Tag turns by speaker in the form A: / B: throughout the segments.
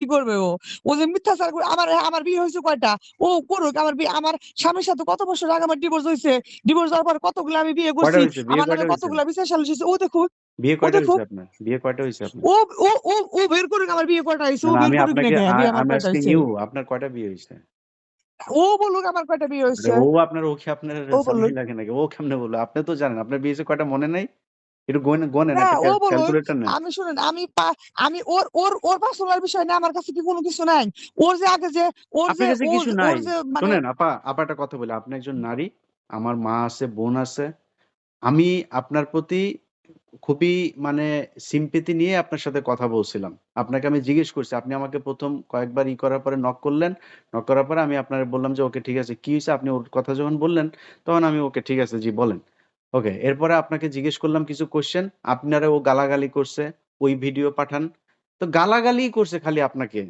A: কি করবে ও? ও যে মিথ্যাচার করে আমার বিয়ে হইছে কয়টা? ও করুক আমার বিয়ে আমার স্বামীর সাথে কত বছর আগে আমার ডিভোর্স হইছে। ডিভোর্স হওয়ার পর কতগুলো আমি বিয়ে
B: কয়টা
A: করছি।
B: হইছে? বিয়ে
A: আমার নামে
B: কয়টা হইছে?
A: কতগুলা বিচার সালিশ হইছে। ও দেখুক,
B: বিয়ে
A: ও
B: কয়টা হইছে
A: দেখুক।
B: আপনার? বিয়ে কয়টা হইছে আপনার?
A: ও ও ও ও বের করুক আমার বিয়ে কয়টা হইছে।
B: না,
A: ও
B: না,
A: বের
B: আমি
A: করুক না
B: আপনাকে
A: কে বিয়ে আমার
B: I'm
A: কয়টা
B: asking
A: হইছে।
B: you আপনার কয়টা বিয়ে হইছে?
A: ও বলুক আমার কয়টা বিয়ে
B: আরে
A: হইছে।
B: ও কি আপনার
A: ও
B: জামাই
A: বলুক।
B: লাগে নাকি? ও কেমনে বললো? আপনি তো জানেন। আপনার বিয়ে হইছে কয়টা মনে নাই? একটু গোনেন,
A: না
B: একটা
A: ও বলুক।
B: ক্যালকুলেটর নেন।
A: আমি শুনেন আমি ওর ওর ওর পার্সোনাল বিষয় নিয়ে আমার কাছে কি কোনো কিছু নাই। ওর যে আগে যে ওর
B: আপনার
A: যে
B: কাছে
A: ওর
B: কিছু
A: ওর
B: নাই।
A: যে মানে
B: শোনেন আপা একটা কথা বলি। আপনি একজন নারী। আমার মা আছে, বোন আছে। আমি আপনার প্রতি খুবই মানে sympathy নিয়ে আপনার সাথে কথা বলছিলাম। আপনাকে আমি জিজ্ঞেস করছি। আপনি আমাকে ১ম কয়েকবার করার পরে নক করলেন। নক করার পরে আমি আপনারে বললাম যে, "ওকে ঠিক আছে।" কি হইছে? আপনি ওর কথা যখন বললেন, তখন আমি ওকে ঠিক আছে জি বলেন। ওকে। এরপরে আপনাকে জিজ্ঞেস করলাম কিছু কোয়েশ্চেন। আপনারে ও গালাগালি করছে। ওই ভিডিও পাঠান। তো গালাগালিই করছে খালি আপনাকে।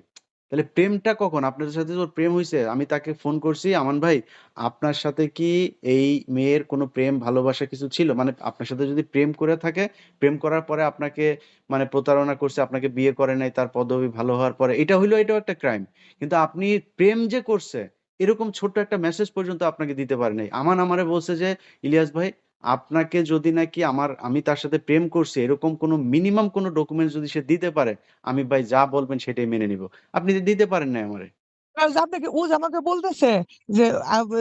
B: তাহলে প্রেমটা কখন? আপনার সাথে যে ওর প্রেম হইছে, আমি তাকে ফোন করছি, "আমান ভাই, আপনার সাথে কি এই মেয়ের কোনো প্রেম ভালোবাসা কিছু ছিল? মানে আপনার সাথে যদি প্রেম করে থাকে, প্রেম করার পরে আপনাকে মানে প্রতারণা করছে, আপনাকে বিয়ে করে নাই তার পদবি ভালো হওয়ার পরে। এটাও একটা ক্রাইম। কিন্তু আপনি প্রেম যে করছে, এরকম ছোট্ট একটা মেসেজ পর্যন্ত আপনাকে দিতে পারে নাই। আমান আমারে বলছে যে, "ইলিয়াস ভাই, আপনাকে যদি নাকি আমি তার সাথে প্রেম করছি, এরকম কোনো মিনিমাম কোনো ডকুমেন্টস যদি সে দিতে পারে, আমি ভাই যা বলবেন সেটাই মেনে নিবো।" আপনি তো দিতে পারেন নাই আমারে।
A: আর যে আপনাকে ও যে আমাকে বলতেছে যে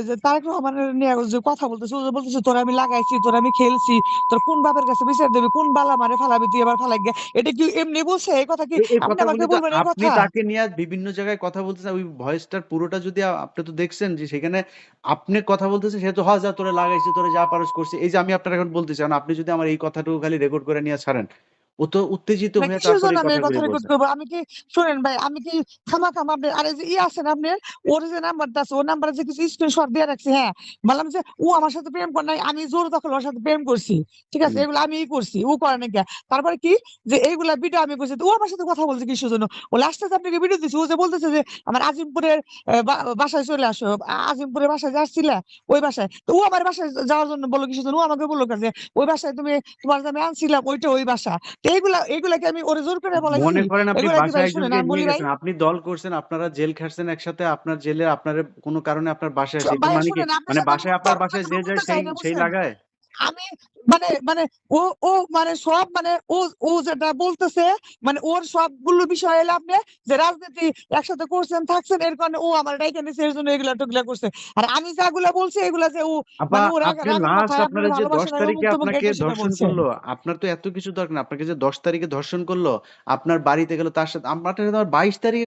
A: যে তারেক রহমানের নিয়ে ও যে কথা বলতেছে, ও যে বলতেছে তোরে আমি লাগাইছি, তোরে আমি খেলছি, তোর কোন বাপের কাছে বিচার দিবি, কোন বালা মারে ফালাবি তুই এবার ফালাই গিয়া। এটা কি এমনি বলছে? এই কথা কি
B: এই
A: আপনি আমাকে
B: কথাগুলি তো
A: বলবেন এই
B: আপনি
A: কথা?
B: তাকে নিয়ে বিভিন্ন জায়গায় কথা বলতেছেন। ওই ভয়েসটার পুরোটা যদি আপনি তো দেখছেন যে সেখানে আপনি কথা বলতেছেন, সে তো "হ যা তোরে লাগাইছি, তোরে যা পারস করছি।" এই যে আমি আপনার এখন বলতেছি, এখন আপনি যদি আমার এই কথাটুকু খালি রেকর্ড করে নিয়ে ছাড়েন, ও তো উত্তেজিত
A: না
B: হয়ে
A: কিসের
B: তারপরে
A: জন্য
B: এই
A: আমি এই কথা
B: কথাগুলি
A: রেকর্ড
B: বলছে।
A: করবো? আমি কি শোনেন ভাই, আমি কি খামাখামা আপনার আর এই যে আছেন আপনার ওর যে নাম্বারটা আছে, ওর নাম্বারে যে কিছু স্ক্রিনশট দিয়ে রাখছি, হ্যাঁ। বললাম যে ও আমার সাথে প্রেম করে নাই, আমি জোর দখল ওর সাথে প্রেম করছি। ঠিক আছে,
B: হুম।
A: এগুলো আমিই করছি, ও করে নাকি। তারপরে কি যে এইগুলা ভিডিও আমি করছি, তো ও আমার সাথে কথা বলছে কিসের জন্য? ও লাস্টে যে আপনাকে ভিডিও দিচ্ছে, ও যে বলতেছে যে আমার আজিমপুরের বাসায় চলে আসো, আজিমপুরের বাসায় যে আসছিলা ওই বাসায়, তো ও আমার বাসায় যাওয়ার জন্য বললো কিসের জন্য? ও আমাকে বললো যে ওই বাসায় তুমি তোমার যে আমি আনছিলাম ওইটা ওই বাসা। তো এগুলা কি আমি ওরে জোর করে বলাইছি?
B: মনে করেন আপনি
A: এগুলা কি ভাই
B: বাসায়
A: শুনেন
B: একজনকে
A: আমি
B: নিয়ে
A: বলি ভাই,
B: গেছেন। আপনি দল করছেন, আপনারা জেল খাটছেন একসাথে। আপনার জেলে আপনারে কোনো কারণে আপনার বাসায় আসে। এটার
A: ভাইয়া
B: মানে কি?
A: শুনেন আপনার
B: মানে
A: সাথে আমি
B: বাসায় আপনার
A: তর্ক
B: বাসায়
A: এখনো
B: যে যায়
A: করতে চাই
B: সেই
A: না,
B: সেই
A: বুঝছেন?
B: লাগায়?
A: আমি মানে মানে ও ও মানে সব মানে ও যেটা বলতেছে মানে ওর সবগুলো বিষয় এলে আপনি যে রাজনীতি একসাথে করছেন থাকছেন এর কারণে ও আমার ডাইকা নিছে এর জন্য এগুলা টুকলা করছে। আর আমি যাগুলা বলছি এগুলা যে ও
B: আপা
A: মানে ও
B: আপনি
A: রাগের
B: লাস্ট
A: মাথায় আপনার
B: আপনারা যে ১০
A: ভালোবাসা নাই
B: তারিখে
A: অমুক তমুক
B: আপনাকে
A: এটা সেটা
B: ধর্ষণ
A: বলছে।
B: করলো, আপনার তো এত কিছু দরকার না। আপনাকে যে ১০ তারিখে ধর্ষণ করলো, আপনার বাড়িতে গেল তার সাথে আমার ২২ তারিখে